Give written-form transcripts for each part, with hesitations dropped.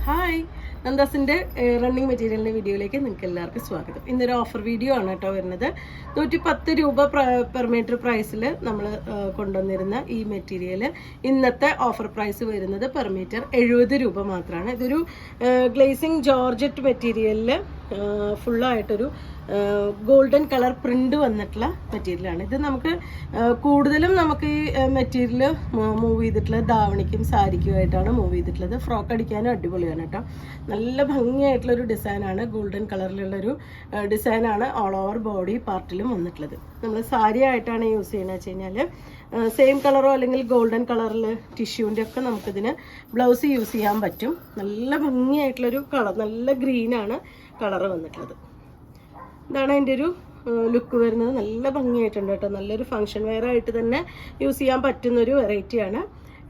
Hi, നന്ദാസിൻ്റെ running മെറ്റീരിയലിൻ്റെ വീഡിയോയിലേക്ക് നിങ്ങൾക്ക് എല്ലാവർക്കും സ്വാഗതം. ഇന്നൊരു ഓഫർ വീഡിയോ ആണ് കേട്ടോ വരുന്നത്. 110 രൂപ പെർ മീറ്റർ പ്രൈസിൽ നമ്മൾ കൊണ്ടുവന്നിരുന്ന ഈ മെറ്റീരിയൽ ഇന്നത്തെ ഓഫർ പ്രൈസ് വരുന്നത് പെർ മീറ്റർ 70 രൂപ മാത്രമാണ്. ഇതൊരു ഗ്ലേസിങ് ജോർജറ്റ് മെറ്റീരിയലിൽ ഫുള്ളായിട്ടൊരു ഗോൾഡൻ കളർ പ്രിന്റ് വന്നിട്ടുള്ള മെറ്റീരിയലാണ്. ഇത് നമുക്ക് കൂടുതലും നമുക്ക് ഈ മെറ്റീരിയൽ മൂവ് ചെയ്തിട്ടുള്ള ധാവണിക്കും സാരിക്കുമായിട്ടാണ് മൂവ് ചെയ്തിട്ടുള്ളത്. ഫ്രോക്ക് അടിക്കാനും അടിപൊളിയാണ് കേട്ടോ. നല്ല ഭംഗിയായിട്ടുള്ളൊരു ഡിസൈനാണ്, ഗോൾഡൻ കളറിലുള്ളൊരു ഡിസൈനാണ് ഓൾ ഓവർ ബോഡി പാർട്ടിലും വന്നിട്ടുള്ളത്. നമ്മൾ സാരി ആയിട്ടാണ് യൂസ് ചെയ്യുന്നത് വെച്ച് കഴിഞ്ഞാൽ സെയിം കളറോ അല്ലെങ്കിൽ ഗോൾഡൻ കളറിൽ ടിഷ്യൂൻ്റെ ഒക്കെ നമുക്കിതിന് ബ്ലൗസ് യൂസ് ചെയ്യാൻ പറ്റും. നല്ല ഭംഗിയായിട്ടുള്ളൊരു കളർ, നല്ല ഗ്രീനാണ് കളറ് വന്നിട്ടുള്ളത്. ഇതാണ് അതിൻ്റെ ഒരു ലുക്ക് വരുന്നത്. നല്ല ഭംഗിയായിട്ടുണ്ട് കേട്ടോ. നല്ലൊരു ഫങ്ഷൻ വെയർ ആയിട്ട് തന്നെ യൂസ് ചെയ്യാൻ പറ്റുന്നൊരു വെറൈറ്റിയാണ്.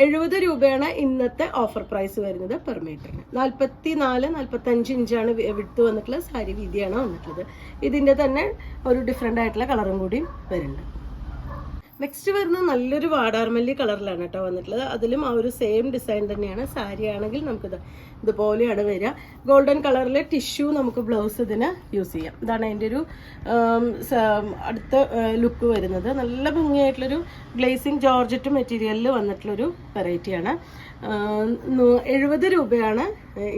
70 രൂപയാണ് ഇന്നത്തെ ഓഫർ പ്രൈസ് വരുന്നത് പെർ മീറ്ററിന്. 44-45 ഇഞ്ചാണ് വിഡ്ത്ത് വന്നിട്ടുള്ളത്. സാരി വീതിയാണ് വന്നിട്ടുള്ളത്. ഇതിൻ്റെ തന്നെ ഒരു ഡിഫറെൻ്റ് ആയിട്ടുള്ള കളറും കൂടി വരുന്നുണ്ട്. നെക്സ്റ്റ് വരുന്നത് നല്ലൊരു വാടാർമല്ലി കളറിലാണ് കേട്ടോ വന്നിട്ടുള്ളത്. അതിലും ആ ഒരു സെയിം ഡിസൈൻ തന്നെയാണ്. സാരി ആണെങ്കിൽ നമുക്കിത് ഇതുപോലെയാണ് വരിക. ഗോൾഡൻ കളറിലെ ടിഷ്യൂ നമുക്ക് ബ്ലൗസ് ഇതിന് യൂസ് ചെയ്യാം. ഇതാണ് അതിൻ്റെ ഒരു അടുത്ത ലുക്ക് വരുന്നത്. നല്ല ഭംഗിയായിട്ടുള്ളൊരു ഗ്ലേസിങ് ജോർജറ്റ് മെറ്റീരിയലിൽ വന്നിട്ടുള്ളൊരു വെറൈറ്റിയാണ്. 70 രൂപയാണ്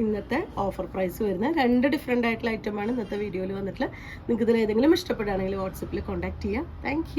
ഇന്നത്തെ ഓഫർ പ്രൈസ് വരുന്നത്. 2 ഡിഫറെൻ്റ് ആയിട്ടുള്ള ഐറ്റമാണ് ഇന്നത്തെ വീഡിയോയിൽ വന്നിട്ടുള്ളത്. നിങ്ങൾക്ക് ഇതിൽ ഏതെങ്കിലും ഇഷ്ടപ്പെടുകയാണെങ്കിൽ വാട്സപ്പിൽ കോൺടാക്ട് ചെയ്യാം. താങ്ക്